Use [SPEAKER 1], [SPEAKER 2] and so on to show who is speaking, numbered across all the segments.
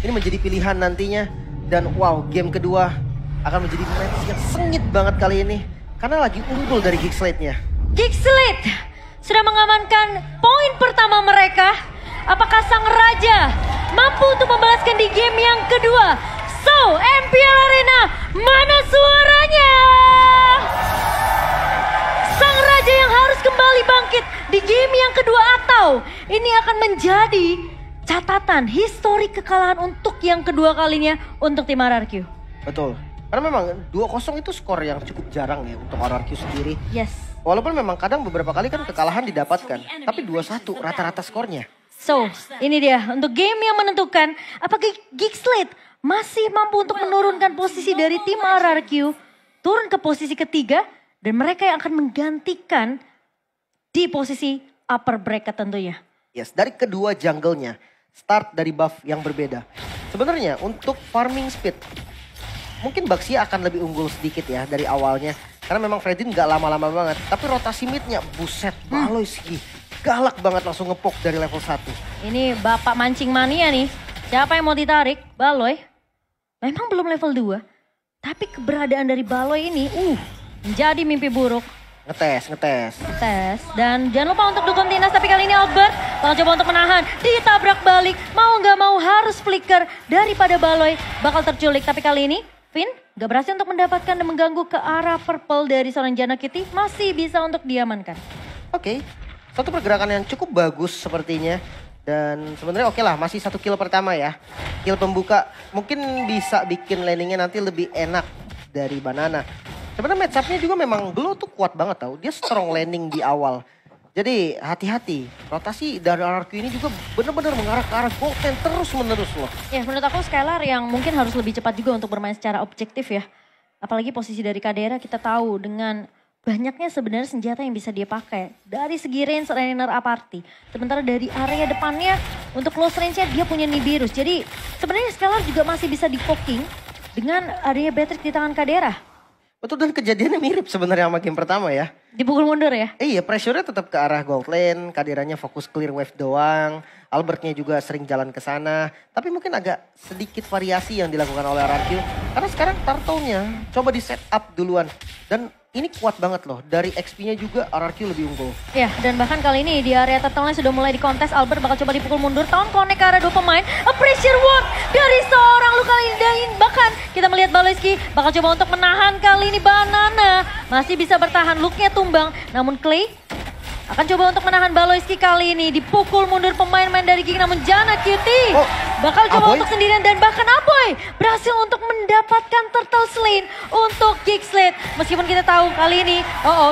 [SPEAKER 1] ini menjadi pilihan nantinya. Dan wow, game kedua akan menjadi match yang sengit banget kali ini. Karena lagi unggul dari Geekslate-nya.
[SPEAKER 2] Geekslate sudah mengamankan poin pertama mereka. Apakah sang raja mampu untuk membalaskan di game yang kedua? So, MPL Arena, mana suaranya? Sang raja yang harus kembali bangkit di game yang kedua, atau ini akan menjadi catatan historik kekalahan untuk yang kedua kalinya untuk tim RRQ.
[SPEAKER 1] Betul. Karena memang 2-0 itu skor yang cukup jarang ya untuk RRQ sendiri.
[SPEAKER 2] Yes.
[SPEAKER 1] Walaupun memang kadang beberapa kali kan kekalahan didapatkan. Tapi 2-1 rata-rata skornya.
[SPEAKER 2] So, ini dia untuk game yang menentukan apakah Geekslate masih mampu untuk menurunkan posisi dari tim RRQ turun ke posisi ketiga dan mereka yang akan menggantikan di posisi upper bracket tentunya.
[SPEAKER 1] Yes, dari kedua jungle-nya start dari buff yang berbeda. Sebenarnya untuk farming speed mungkin Baxia akan lebih unggul sedikit ya dari awalnya. Karena memang Fredin gak lama-lama banget. Tapi rotasi midnya buset Baloyski. Galak banget langsung ngepok dari level 1.
[SPEAKER 2] Ini bapak mancing mania nih. Siapa yang mau ditarik? Baloy. Memang belum level 2. Tapi keberadaan dari Baloy ini menjadi mimpi buruk.
[SPEAKER 1] Ngetes.
[SPEAKER 2] Tes. Dan jangan lupa untuk dukung Tinas. Tapi kali ini Albert bakal coba untuk menahan. Ditabrak balik. Mau gak mau harus flicker. Daripada Baloy bakal terculik. Tapi kali ini Finn gak berhasil untuk mendapatkan dan mengganggu ke arah purple dari seorang Janna Kitty. Masih bisa untuk diamankan.
[SPEAKER 1] Oke. Satu pergerakan yang cukup bagus sepertinya. Dan sebenarnya oke lah, masih 1 kill pertama ya. Kill pembuka mungkin bisa bikin landingnya nanti lebih enak dari Banana. Sebenarnya match up-nya juga memang Glow tuh kuat banget tau. Dia strong landing di awal. Jadi hati-hati, rotasi dari RRQ ini juga benar-benar mengarah ke arah Goldman terus-menerus loh.
[SPEAKER 2] Ya menurut aku Skylar yang mungkin harus lebih cepat juga untuk bermain secara objektif ya. Apalagi posisi dari Kadera kita tahu dengan banyaknya sebenarnya senjata yang bisa dia pakai. Dari segi range Rainer Aparti. Sementara dari area depannya untuk close range-nya dia punya Nibiru's. Jadi sebenarnya Skylar juga masih bisa di-poking dengan adanya Beatrix di tangan Kadera.
[SPEAKER 1] Betul, dan kejadiannya mirip sebenarnya sama game pertama ya.
[SPEAKER 2] Dipukul mundur ya?
[SPEAKER 1] Iya, pressure-nya tetap ke arah gold lane, Kaderanya fokus clear wave doang, Albertnya juga sering jalan ke sana. Tapi mungkin agak sedikit variasi yang dilakukan oleh RRQ. Karena sekarang turtle-nya coba di set up duluan. Dan ini kuat banget loh, dari XP-nya juga RRQ lebih unggul.
[SPEAKER 2] Ya, dan bahkan kali ini di area turtle-nya sudah mulai dikontes. Albert bakal coba dipukul mundur, tahun connect ke arah 2 pemain. A pressure work dari seorang Luka Lindain. Bahkan kita melihat Baloyski bakal coba untuk menahan kali ini Banana. Masih bisa bertahan, look-nya tumbang. Namun Clay akan coba untuk menahan Baloyski kali ini. Dipukul mundur pemain-pemain dari Geek, namun Janna Cutie bakal coba
[SPEAKER 1] Aboy
[SPEAKER 2] untuk sendirian. Dan bahkan Aboy berhasil untuk mendapatkan turtle slain untuk Geekslate. Meskipun kita tahu kali ini,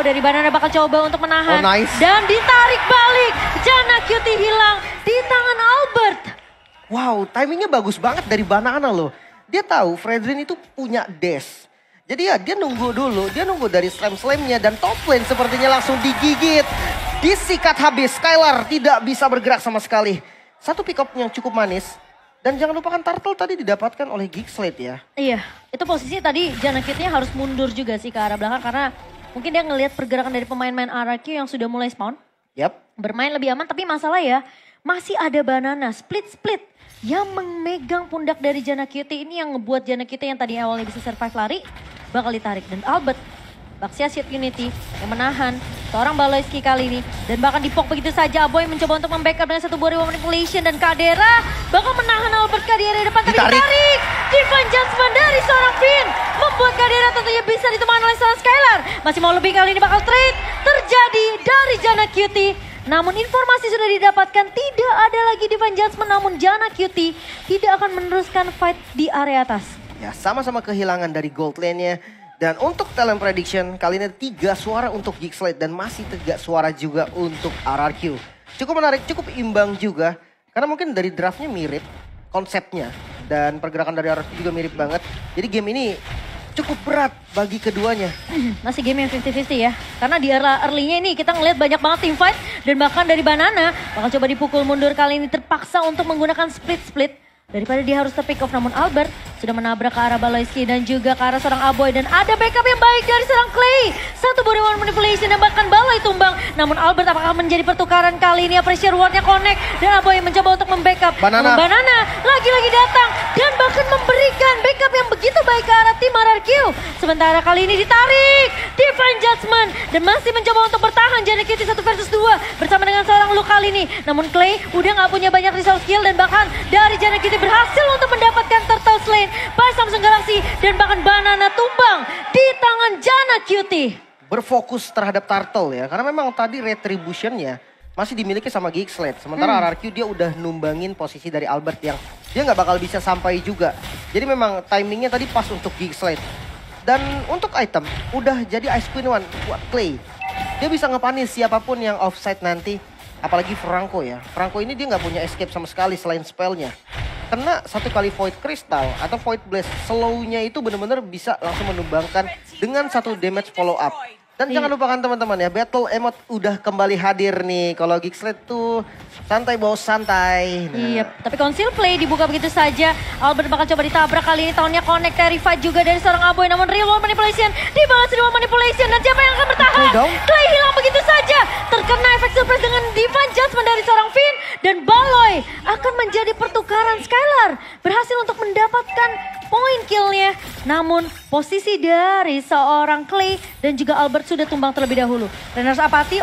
[SPEAKER 2] dari Banana bakal coba untuk menahan.
[SPEAKER 1] Nice.
[SPEAKER 2] Dan ditarik balik. Janna Cutie hilang di tangan Albert.
[SPEAKER 1] Wow, timingnya bagus banget dari Banana loh. Dia tahu Fredrin itu punya dash. Jadi ya dia nunggu dulu, dia nunggu dari slam-slamnya dan top lane sepertinya langsung digigit. Disikat habis, Skylar tidak bisa bergerak sama sekali. Satu pick up yang cukup manis. Dan jangan lupakan turtle tadi didapatkan oleh Geekslate ya.
[SPEAKER 2] Iya, itu posisinya tadi Janna Cutie harus mundur juga sih ke arah belakang. Karena mungkin dia ngelihat pergerakan dari pemain-pemain RRQ yang sudah mulai spawn. Bermain lebih aman, tapi masalah ya masih ada Banana split-split yang memegang pundak dari Janna Cutie. Ini yang ngebuat Janna Cutie yang tadi awalnya bisa survive lari bakal ditarik. Dan Albert, Baxia Shield Unity yang menahan seorang Baloyski kali ini. Dan bahkan dipok begitu saja. Aboy mencoba untuk membackup dengan satu buah manipulation. Dan Kadera bakal menahan Albert ke di area depan. Tapi ditarik. Divine Judgment dari seorang Finn membuat Kadera tentunya bisa ditemukan oleh seorang Skylar. Masih mau lebih, kali ini bakal trade terjadi dari Janna Cutie. Namun informasi sudah didapatkan, tidak ada lagi Divine Judgment. Namun Janna Cutie tidak akan meneruskan fight di area atas.
[SPEAKER 1] Ya, sama-sama kehilangan dari gold lane-nya. Dan untuk talent prediction, kali ini 3 suara untuk Geekslate dan masih 3 suara juga untuk RRQ. Cukup menarik, cukup imbang juga. Karena mungkin dari draftnya mirip konsepnya. Dan pergerakan dari RRQ juga mirip banget. Jadi game ini cukup berat bagi keduanya.
[SPEAKER 2] Masih game yang 50-50 ya. Karena di early-nya ini kita ngelihat banyak banget team fight. Dan bahkan dari Banana bakal coba dipukul mundur kali ini, terpaksa untuk menggunakan split-split. Daripada dia harus terpick off, namun Albert sudah menabrak ke arah Baloyski dan juga ke arah seorang Aboy. Dan ada backup yang baik dari seorang Clay. Satu body-one manipulation dan bahkan Baloy tumbang. Namun Albert apakah menjadi pertukaran kali ini? Pressure wardnya connect dan Aboy mencoba untuk membackup.
[SPEAKER 1] Banana
[SPEAKER 2] lagi-lagi datang dan bahkan memberikan backup yang begitu baik ke arah tim RRQ. Sementara kali ini ditarik Divine Judgment dan masih mencoba untuk bertahan Janak Cutie 1 versus 2 bersama dengan seorang Luke kali ini. Namun Clay udah gak punya banyak resource skill dan bahkan dari Janak Cutie berhasil untuk mendapatkan Turtle Slain by Samsung Galaxy dan bahkan Banana tumbang di tangan Janak Cutie.
[SPEAKER 1] Berfokus terhadap Turtle ya, karena memang tadi retributionnya masih dimiliki sama Geeksled. Sementara RRQ dia udah numbangin posisi dari Albert yang dia nggak bakal bisa sampai juga. Jadi memang timingnya tadi pas untuk Geeksled. Dan untuk item udah jadi Ice Queen One buat Clay. Dia bisa ngepanis siapapun yang offside nanti. Apalagi Franco ya. Franco ini dia nggak punya escape sama sekali selain spellnya. Kena satu kali Void Crystal atau Void Blast, slow-nya itu bener-bener bisa langsung menumbangkan dengan satu damage follow up. Dan jangan lupakan teman-teman ya, Battle Emote udah kembali hadir nih. Kalau Geeksled tuh santai bos, santai. Nah.
[SPEAKER 2] Iya, tapi Conceal Play dibuka begitu saja. Albert bakal coba ditabrak kali ini. Tahunnya connect dari fight juga dari seorang Aboy. Namun real world manipulation dibalas real manipulation. Dan siapa yang akan bertahan? Clay hilang begitu saja. Terkena efek surprise dengan Divine Judgment dari seorang Finn. Dan Baloy akan menjadi pertukaran Skylar. Berhasil untuk mendapatkan poin killnya. Namun posisi dari seorang Clay dan juga Albert sudah tumbang terlebih dahulu. Runners Apathy,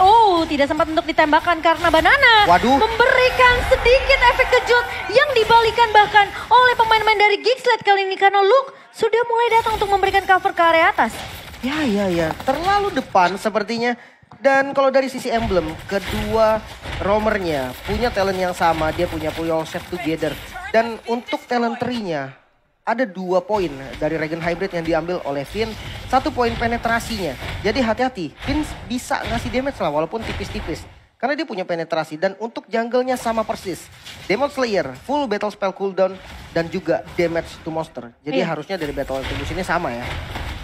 [SPEAKER 2] tidak sempat untuk ditembakkan karena Banana memberikan sedikit efek kejut yang dibalikan bahkan oleh pemain-pemain dari Geeksled kali ini karena Luke sudah mulai datang untuk memberikan cover ke area atas.
[SPEAKER 1] Ya, terlalu depan sepertinya. Dan kalau dari sisi emblem, kedua roamernya punya talent yang sama, dia punya Yourself Together. Dan untuk talent tree-nya, ada 2 poin dari Regen Hybrid yang diambil oleh Finn. 1 poin penetrasinya. Jadi hati-hati, Finn bisa ngasih damage lah walaupun tipis-tipis. Karena dia punya penetrasi dan untuk jungle-nya sama persis. Demon Slayer, full battle spell cooldown dan juga damage to monster. Jadi harusnya dari battle atribution ini sama ya.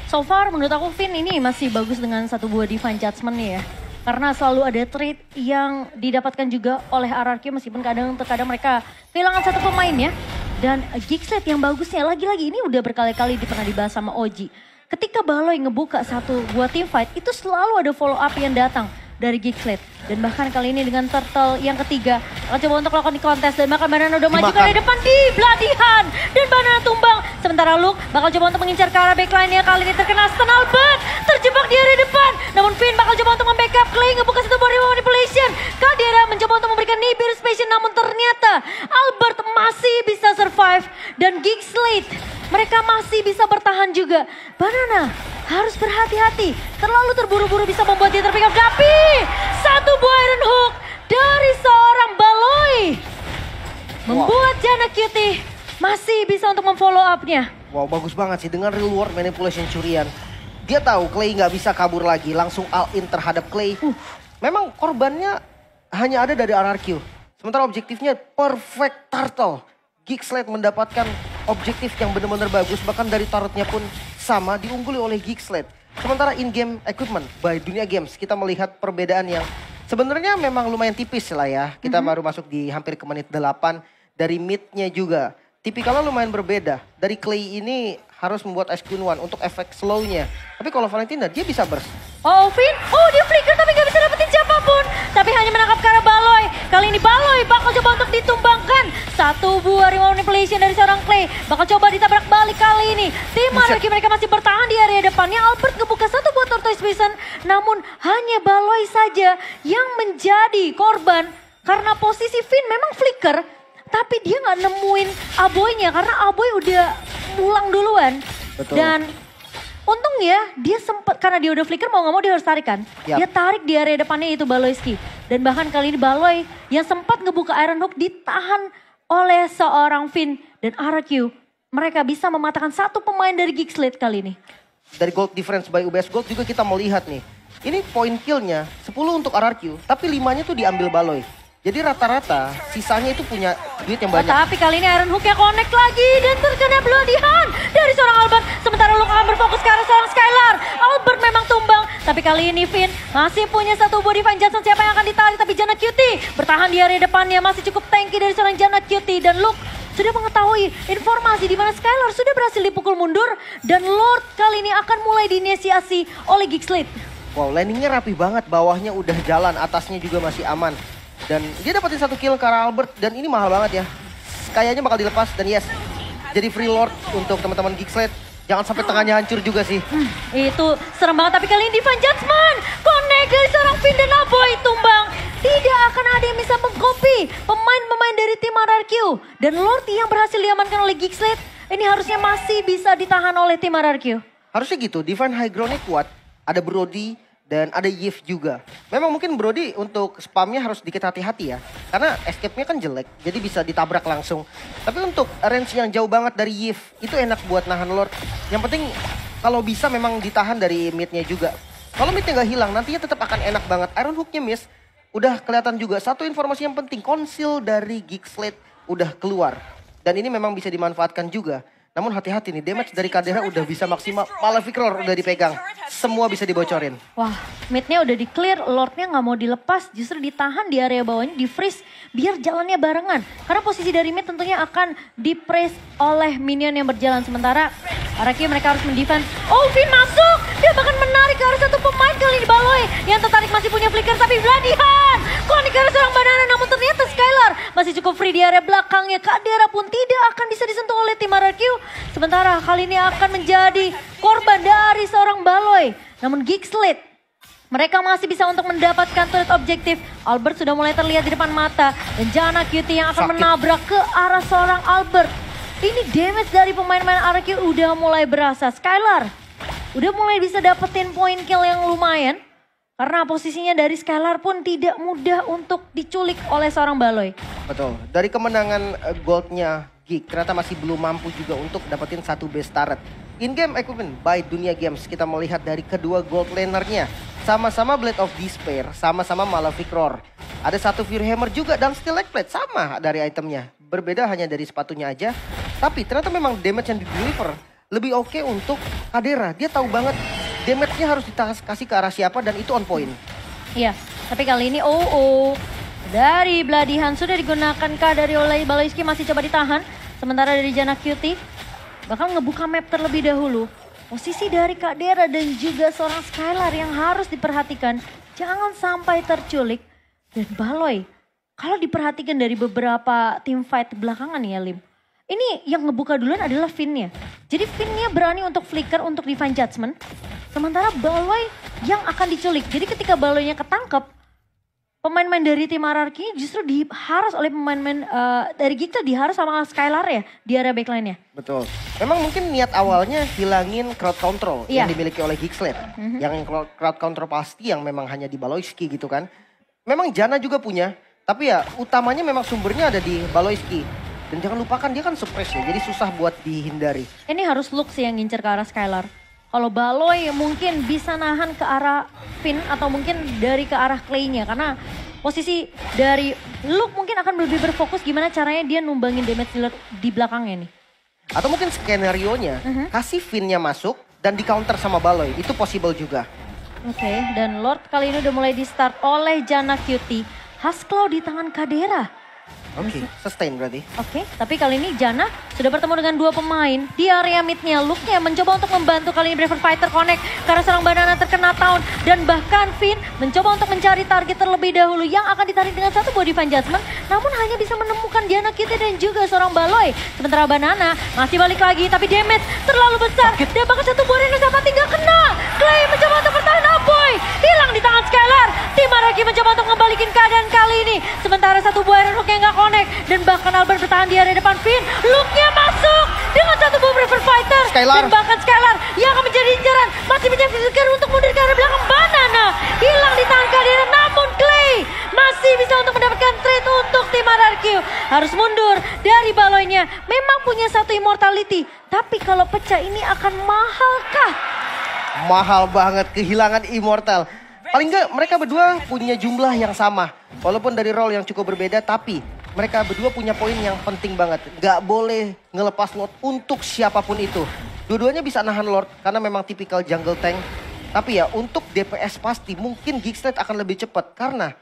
[SPEAKER 2] So far menurut aku Finn ini masih bagus dengan 1 buah Divine Judgment nih ya. Karena selalu ada trade yang didapatkan juga oleh RRQ meskipun terkadang mereka kehilangan 1 pemain ya. Dan Geeksled yang bagusnya lagi-lagi ini udah berkali-kali pernah dibahas sama Oji. Ketika Baloy ngebuka 1 buah team fight itu selalu ada follow up yang datang dari Geeksled. Dan bahkan kali ini dengan Turtle yang ketiga akan coba untuk lakukan di kontes. Dan bahkan Banana udah maju ke depan di Bloody Hand. Dan Banana tumbang. Sementara Luke bakal coba untuk mengincar ke arah backline-nya. Kali ini terkena stun Albert. Terjebak di area depan. Namun Finn bakal coba untuk membackup Clay. Ngebuka 1 body manipulation. Kadira mencoba untuk memberikan Nibiru Spation. Namun ternyata Albert masih bisa survive. Dan Geeksled mereka masih bisa bertahan juga. Banana harus berhati-hati. Terlalu terburu-buru bisa membuat dia terpick up. Tapi 1 buah Iron Hook dari seorang Baloy membuat Janak Cutie masih bisa untuk memfollow up-nya.
[SPEAKER 1] Wow, bagus banget sih dengan real world manipulation curian. Dia tahu Clay nggak bisa kabur lagi, langsung all in terhadap Clay. Memang korbannya hanya ada dari RRQ. Sementara objektifnya perfect turtle. Geeksled mendapatkan objektif yang benar-benar bagus, bahkan dari turretnya pun sama diungguli oleh Geeksled. Sementara in-game equipment by Dunia Games kita melihat perbedaan yang sebenarnya memang lumayan tipis lah ya. Kita baru masuk di hampir ke menit 8 dari mid-nya juga. Tipikalnya lumayan berbeda. Dari Clay ini harus membuat Ice Queen One untuk efek slow-nya. Tapi kalau Valentina dia bisa burst.
[SPEAKER 2] Finn, dia flicker tapi gak bisa dapetin siapapun. Tapi hanya menangkap ke arah Baloy. Kali ini Baloy bakal coba untuk ditumbangkan. 1 buah remote manipulation dari seorang Clay. Bakal coba ditabrak balik kali ini. Tim RRQ mereka masih bertahan di area depannya. Albert ngebuka 1 buah Tortoise Vision. Namun hanya Baloy saja yang menjadi korban. Karena posisi Finn memang flicker. Tapi dia gak nemuin Aboynya karena Aboy udah pulang duluan.
[SPEAKER 1] Betul.
[SPEAKER 2] Dan untungnya dia sempat karena dia udah flicker mau gak mau dia harus tarik kan. Dia tarik di area depannya itu Baloyski. Dan bahkan kali ini Baloy yang sempat ngebuka Iron Hook ditahan oleh seorang Finn dan RRQ. Mereka bisa mematahkan 1 pemain dari Geeksled kali ini.
[SPEAKER 1] Dari gold difference by UBS Gold juga kita melihat nih. Ini point killnya 10 untuk RRQ tapi 5-nya tuh diambil Baloy. Jadi rata-rata sisanya itu punya duit yang banyak.
[SPEAKER 2] Tapi kali ini Iron Hook-nya connect lagi dan terkena Bloody Hand dari seorang Albert. Sementara Luke akan berfokus ke arah seorang Skylar. Albert memang tumbang. Tapi kali ini Finn masih punya 1 buah Divine Judgment. Siapa yang akan ditarik? Tapi Janak Cutie bertahan di area depannya masih cukup tanky dari seorang Janak Cutie. Dan Luke sudah mengetahui informasi di mana Skylar sudah berhasil dipukul mundur dan Lord kali ini akan mulai diinisiasi oleh Geekslate.
[SPEAKER 1] Wow, landingnya rapi banget, bawahnya udah jalan, atasnya juga masih aman. Dan dia dapetin 1 kill ke arah Albert dan ini mahal banget ya. Kayaknya bakal dilepas dan yes, jadi free Lord untuk teman-teman Geekslate. Jangan sampai tengahnya hancur juga sih.
[SPEAKER 2] Itu serem banget, tapi kali ini Divine Judgment connect dari seorang Finn dan Aboy tumbang. Tidak akan ada yang bisa mengcopy pemain-pemain dari tim RRQ. Dan Lord yang berhasil diamankan oleh Geekslate, ini harusnya masih bisa ditahan oleh tim RRQ.
[SPEAKER 1] Harusnya gitu, Divine high ground-nya kuat. Ada Brody dan ada Yves juga. Memang mungkin Brody untuk spamnya harus dikit hati-hati ya. Karena escape-nya kan jelek, jadi bisa ditabrak langsung. Tapi untuk range yang jauh banget dari Yves, itu enak buat nahan Lord. Yang penting kalau bisa memang ditahan dari mid-nya juga. Kalau mid-nya nggak hilang, nantinya tetap akan enak banget. Iron Hook-nya miss, udah kelihatan juga. Satu informasi yang penting, konsil dari Geekslate udah keluar. Dan ini memang bisa dimanfaatkan juga. Namun hati-hati nih, damage dari Kadera udah bisa maksimal. Malefic Roar udah dipegang. Semua bisa dibocorin.
[SPEAKER 2] Wah, midnya udah di clear, Lordnya nggak mau dilepas. Justru ditahan di area bawahnya, di freeze. Biar jalannya barengan. Karena posisi dari mid tentunya akan di-press oleh minion yang berjalan. Sementara Araki mereka harus mendefense. Oh, Finn masuk! Dia bahkan menarik ke arah satu pemain kali ini Baloy. Yang tertarik masih punya flicker, tapi Vladihan! Konik ke arah seorang banana, namun ternyata Skylar masih cukup free di area belakangnya. Kadera pun tidak akan bisa disentuh oleh tim RRQ. Sementara kali ini akan menjadi korban dari seorang Baloy. Namun Geekslate, mereka masih bisa untuk mendapatkan turret objektif. Albert sudah mulai terlihat di depan mata. Dan Janna Cutie yang akan menabrak ke arah seorang Albert. Ini damage dari pemain-pemain RRQ udah mulai berasa. Skylar udah mulai bisa dapetin point kill yang lumayan. Karena posisinya dari Skylar pun tidak mudah untuk diculik oleh seorang Baloy.
[SPEAKER 1] Betul, dari kemenangan goldnya Geek ternyata masih belum mampu juga untuk dapetin satu base turret. In-game equipment by Dunia Games kita melihat dari kedua gold lanernya. Sama-sama Blade of Despair, sama-sama Malefic Roar. Ada satu Fury Hammer juga dan Steel Leg Plate sama dari itemnya. Berbeda hanya dari sepatunya aja. Tapi ternyata memang damage yang di-deliver lebih oke untuk Kadera. Dia tahu banget damage-nya harus dikasih ke arah siapa dan itu on point.
[SPEAKER 2] Iya, tapi kali ini dari Vladihan sudah digunakan dari oleh Baloyski masih coba ditahan. Sementara dari Janna Cutie bakal ngebuka map terlebih dahulu. Posisi dari Kadera dan juga seorang Skylar yang harus diperhatikan. Jangan sampai terculik. Dan Baloy, kalau diperhatikan dari beberapa team fight belakangan ya Lim. Ini yang ngebuka duluan adalah Finn-nya. Jadi Finn-nya berani untuk flicker untuk Divine Judgment. Sementara Baloy yang akan diculik. Jadi ketika Baloy-nya ketangkep, pemain-pemain dari tim RRQ justru diharas oleh pemain-pemain dari Geekslate, diharas sama Skylar ya di area backline-nya.
[SPEAKER 1] Betul. Memang mungkin niat awalnya hilangin crowd control yang dimiliki oleh Geekslate. Yang crowd control pasti yang memang hanya di Baloyski gitu kan. Memang Janna juga punya, tapi ya utamanya memang sumbernya ada di Baloyski. Dan jangan lupakan dia kan suppress ya, jadi susah buat dihindari.
[SPEAKER 2] Ini harus Lux yang ngincer ke arah Skylar. Kalau Baloy mungkin bisa nahan ke arah Finn atau mungkin dari ke arah Clay-nya. Karena posisi dari Lux mungkin akan lebih berfokus gimana caranya dia numbangin damage dealer di belakangnya nih.
[SPEAKER 1] Atau mungkin skenario-nya kasih Finn-nya masuk dan di counter sama Baloy, itu possible juga.
[SPEAKER 2] Oke, dan Lord kali ini udah mulai di start oleh Janna Cutie. Husklaw di tangan Kadera.
[SPEAKER 1] Oke, sustain berarti.
[SPEAKER 2] Oke, tapi kali ini Janna sudah bertemu dengan dua pemain di area midnya. Luke-nya mencoba untuk membantu kali ini Braver Fighter connect karena seorang banana terkena Town. Dan bahkan Finn mencoba untuk mencari target terlebih dahulu yang akan ditarik dengan satu buah Divine Judgment. Namun hanya bisa menemukan Janna Cutie dan juga seorang Baloy. Sementara banana masih balik lagi tapi damage terlalu besar. Dan bahkan satu buah Reno sama tinggal kena. Clay mencoba untuk bertahan, Aboy hilang di tangan Skylar. Tim Araki mencoba untuk membalikin keadaan kali ini. Sementara satu buah Iron Hook yang gak connect. Dan bahkan Albert bertahan di area depan Finn. Luke-nya masuk dengan satu buah Braver Fighter.
[SPEAKER 1] Skylar.
[SPEAKER 2] Dan bahkan Skylar yang akan menjadi inceran. Masih menjadi fisikir untuk mundur ke arah belakang. Banana hilang di tangan Kadera. Namun Clay masih bisa untuk mendapatkan trade untuk tim RRQ. Harus mundur dari Baloy-nya. Memang punya satu immortality. Tapi kalau pecah ini akan mahalkah?
[SPEAKER 1] Mahal banget, kehilangan immortal. Paling enggak mereka berdua punya jumlah yang sama. Walaupun dari role yang cukup berbeda, tapi mereka berdua punya poin yang penting banget. Gak boleh ngelepas Lord untuk siapapun itu. Dua-duanya bisa nahan Lord karena memang tipikal jungle tank. Tapi ya untuk DPS pasti mungkin Geekslate akan lebih cepat karena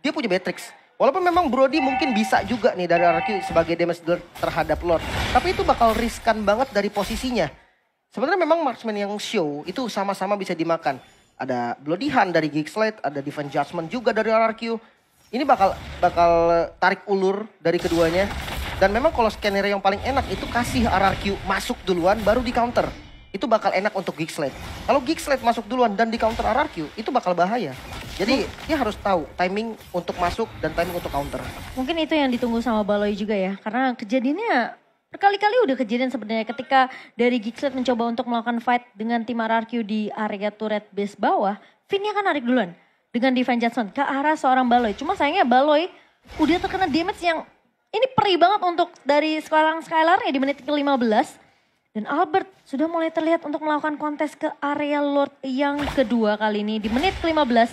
[SPEAKER 1] dia punya Beatrix Walaupun memang Brody mungkin bisa juga nih dari RRQ sebagai damage dealer terhadap Lord. Tapi itu bakal riskan banget dari posisinya. Sebenarnya memang marksman yang show itu sama-sama bisa dimakan. Ada Bloody Hand dari Geekslate, ada Divine Judgment juga dari RRQ. Ini bakal tarik ulur dari keduanya. Dan memang kalau skenario yang paling enak itu kasih RRQ masuk duluan baru di counter. Itu bakal enak untuk Geekslate. Kalau Geekslate masuk duluan dan di counter RRQ itu bakal bahaya. Jadi dia harus tahu timing untuk masuk dan timing untuk counter.
[SPEAKER 2] Mungkin itu yang ditunggu sama Baloi juga ya. Karena kejadiannya berkali-kali udah kejadian sebenarnya ketika dari Geekslate mencoba untuk melakukan fight dengan tim RRQ di area turret base bawah. Finnya kan narik duluan dengan Divine Judgment ke arah seorang Baloi. Cuma sayangnya Baloi udah terkena damage yang ini perih banget untuk dari sekarang Skylar ya di menit ke-15. Dan Albert sudah mulai terlihat untuk melakukan kontes ke area Lord yang kedua kali ini di menit ke-15.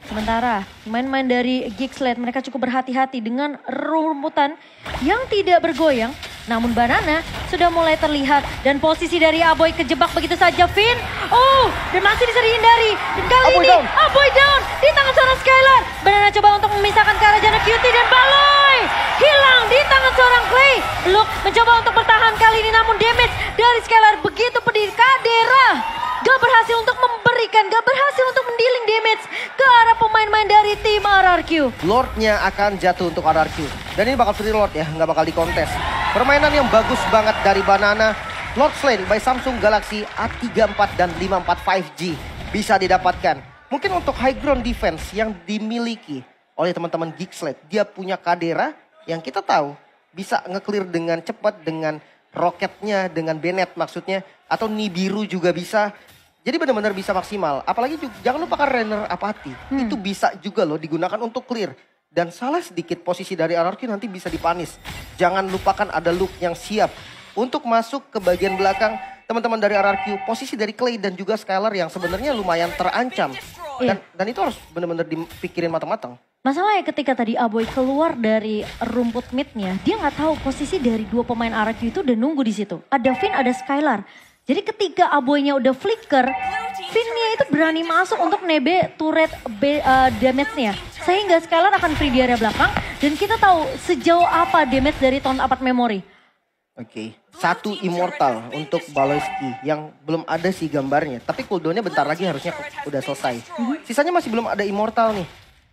[SPEAKER 2] Sementara pemain-pemain dari Geekslate mereka cukup berhati-hati dengan rumputan yang tidak bergoyang. Namun Banana sudah mulai terlihat dan posisi dari Aboy kejebak begitu saja. Finn, dan masih bisa dihindari. Dan kali ini Aboy down di tangan seorang Skylar. Banana coba untuk memisahkan ke arah Jana Cutie dan Baloi hilang di tangan seorang Clay. Luke mencoba untuk bertahan kali ini namun damage dari Skylar begitu pedih. Kadera gak berhasil untuk memberikan, gak berhasil untuk mendealing damage ke arah pemain-pemain dari tim RRQ.
[SPEAKER 1] Lordnya akan jatuh untuk RRQ. Dan ini bakal free Lord ya, gak bakal dikontes. Permainan yang bagus banget dari Banana. Lord Slain by Samsung Galaxy A34 dan 54 5G bisa didapatkan. Mungkin untuk high ground defense yang dimiliki oleh teman-teman Geekslate. Dia punya Kadera yang kita tahu bisa nge-clear dengan cepat dengan roketnya, dengan Bennett maksudnya. Atau Nibiru juga bisa. Jadi benar-benar bisa maksimal. Apalagi juga, jangan lupakan Renner Apathy. Itu bisa juga loh digunakan untuk clear. Dan salah sedikit posisi dari RRQ nanti bisa dipanis. Jangan lupakan ada Luke yang siap untuk masuk ke bagian belakang teman-teman dari RRQ. Posisi dari Clay dan juga Skylar yang sebenarnya lumayan terancam. Dan itu harus benar-benar dipikirin matang-matang.
[SPEAKER 2] Masalahnya ketika tadi Aboy keluar dari rumput midnya, dia nggak tahu posisi dari dua pemain RRQ itu udah nunggu di situ. Ada Finn, ada Skylar. Jadi ketika Aboynya udah flicker, Finnnya itu berani masuk untuk nebe turret damage-nya. Sehingga Skylar akan free di area belakang dan kita tahu sejauh apa damage dari Taunt Apart Memory.
[SPEAKER 1] Oke, satu immortal untuk Baloyski yang belum ada sih gambarnya. Tapi cooldownnya bentar lagi harusnya udah selesai. Sisanya masih belum ada immortal nih.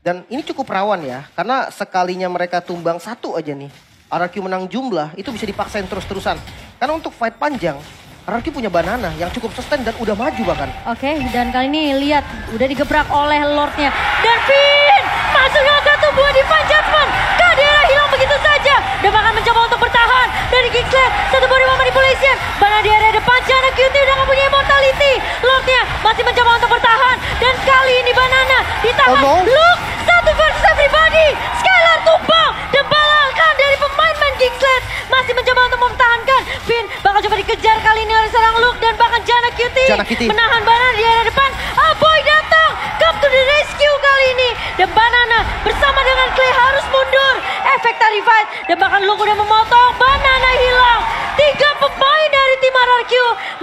[SPEAKER 1] Dan ini cukup rawan ya, karena sekalinya mereka tumbang satu aja nih. RRQ menang jumlah, itu bisa dipaksain terus-terusan. Karena untuk fight panjang, RRQ punya Banana yang cukup sustain dan udah maju bahkan.
[SPEAKER 2] Oke, dan kali ini lihat udah digebrak oleh Lordnya. Dan Finn masuknya ke tubuh Divine Judgment. Kadera hilang begitu saja. Dan bahkan mencoba untuk bertahan dari Geekslate. Satu body manipulation. Banana di area depan, Jana Cutie udah gak punya immortality. Lordnya masih mencoba untuk bertahan. Dan kali ini Banana ditahan. Luke, satu versus everybody. Skylar tumbang. Dan balakan dari pemain-pemain Geekslate. Masih mencoba untuk mempertahankan. Finn bakal coba dikejar kali ini oleh seorang Luke. Dan bahkan Jana Cutie menahan Banana di area depan. Aboy datang. Come to the rescue kali ini. Dan Banana bersama dengan Clay harus mundur. Efek tadi fight. Dan bahkan Luke udah memotong. Banana hilang. 3 pemain dari tim RRQ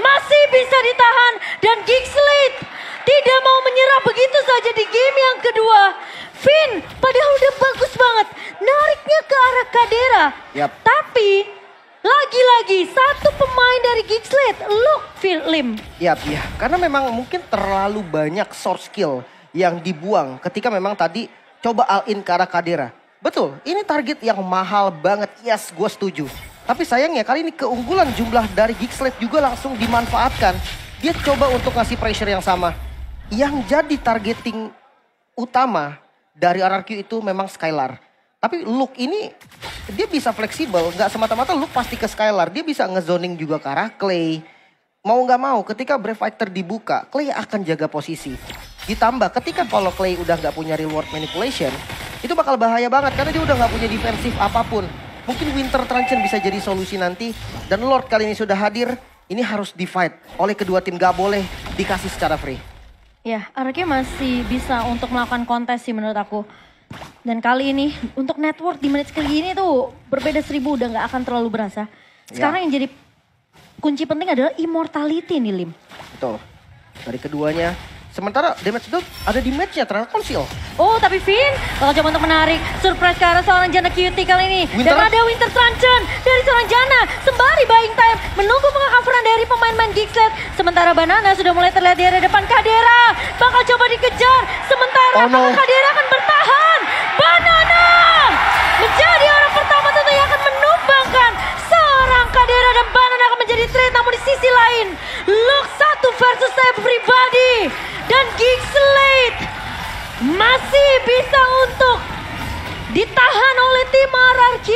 [SPEAKER 2] masih bisa ditahan. Dan Geekslate tidak mau menyerah begitu saja di game yang kedua. Finn padahal udah bagus banget. Nariknya ke arah Kadera. Tapi lagi-lagi satu pemain dari Geekslate, Luke Lim.
[SPEAKER 1] Karena memang mungkin terlalu banyak source skill yang dibuang ketika memang tadi coba all in ke arah Kadera. Betul, ini target yang mahal banget. Yes, gue setuju. Tapi sayangnya kali ini keunggulan jumlah dari Geekslate juga langsung dimanfaatkan. Dia coba untuk ngasih pressure yang sama. Yang jadi targeting utama dari RRQ itu memang Skylar. Tapi Luke ini dia bisa fleksibel, nggak semata-mata Luke pasti ke Skylar. Dia bisa ngezoning juga ke arah Clay. Mau nggak mau ketika Brave Fighter dibuka, Clay akan jaga posisi. Ditambah ketika kalau Clay udah nggak punya reward manipulation, itu bakal bahaya banget karena dia udah nggak punya defensif apapun. Mungkin Winter Truncheon bisa jadi solusi nanti. Dan Lord kali ini sudah hadir, ini harus di-fight oleh kedua tim, gak boleh dikasih secara free.
[SPEAKER 2] Ya, RRQ masih bisa untuk melakukan kontes sih menurut aku. Dan kali ini untuk network di menit segini tuh berbeda 1000 udah gak akan terlalu berasa. Sekarang yang jadi kunci penting adalah immortality nih Lim.
[SPEAKER 1] Betul. Dari keduanya Sementara damage dot ada di matchnya ternyata Konsil.
[SPEAKER 2] Oh tapi Vin bakal coba untuk menarik surprise ke arah seorang Janna QT kali ini. Dan ada Winter Truncheon dari seorang Janna. Sembari buying time menunggu pengakuran dari pemain-pemain Geekset. Sementara Banana sudah mulai terlihat di area depan. Kadera bakal coba dikejar. Sementara Kadera akan bertahan. Banana menjadi orang pertama tentu yang akan menumbangkan seorang Kadera. Dan Banana akan menjadi trade. Namun di sisi lain Lux 1 versus everybody. Dan Geekslate masih bisa untuk ditahan oleh tim RRQ.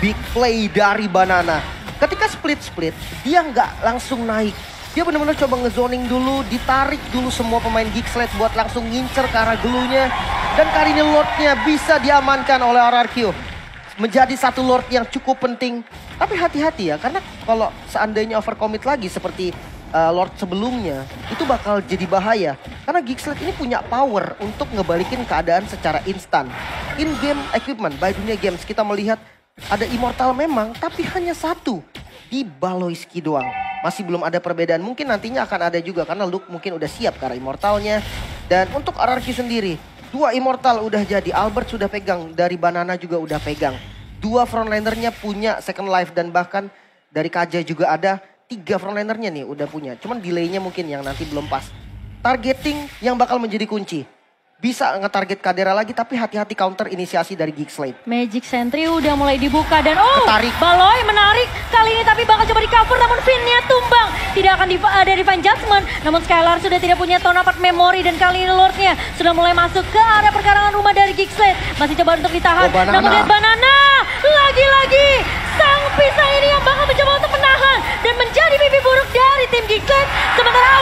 [SPEAKER 1] Big play dari Banana. Ketika split-split, dia nggak langsung naik. Dia benar-benar coba ngezoning dulu, ditarik dulu semua pemain Geekslate buat langsung ngincer ke arah gelunya. Dan kali ini Lordnya bisa diamankan oleh RRQ. Menjadi satu Lord yang cukup penting. Tapi hati-hati ya, karena kalau seandainya overcommit lagi seperti Lord sebelumnya, itu bakal jadi bahaya. Karena Geekslate ini punya power untuk ngebalikin keadaan secara instan. In-game equipment by Dunia Games kita melihat ada Immortal memang, tapi hanya satu. Di Baloiski doang. Masih belum ada perbedaan, mungkin nantinya akan ada juga. Karena Luke mungkin udah siap ke arah Immortalnya. Dan untuk RRQ sendiri, 2 Immortal udah jadi. Albert sudah pegang, dari Banana juga udah pegang. 2 frontlinernya punya second life dan bahkan dari KJ juga ada. 3 frontlinernya nih udah punya. Cuman delaynya mungkin yang nanti belum pas. Targeting yang bakal menjadi kunci. Bisa nge-target Kadera lagi tapi hati-hati counter inisiasi dari Geekslate.
[SPEAKER 2] Magic Sentry udah mulai dibuka dan
[SPEAKER 1] ketarik.
[SPEAKER 2] Baloi menarik kali ini tapi bakal coba di cover namun Finnya tumbang. Tidak akan ada Divine Judgment. Namun Skylar sudah tidak punya Tone Apart Memory dan kali ini Lordnya sudah mulai masuk ke area perkarangan rumah dari Geekslate. Masih coba untuk ditahan. Namun lihat Banana lagi-lagi sang pisah ini yang bakal mencoba untuk menahan dan menjadi mimpi buruk dari tim Geekslate. Sementara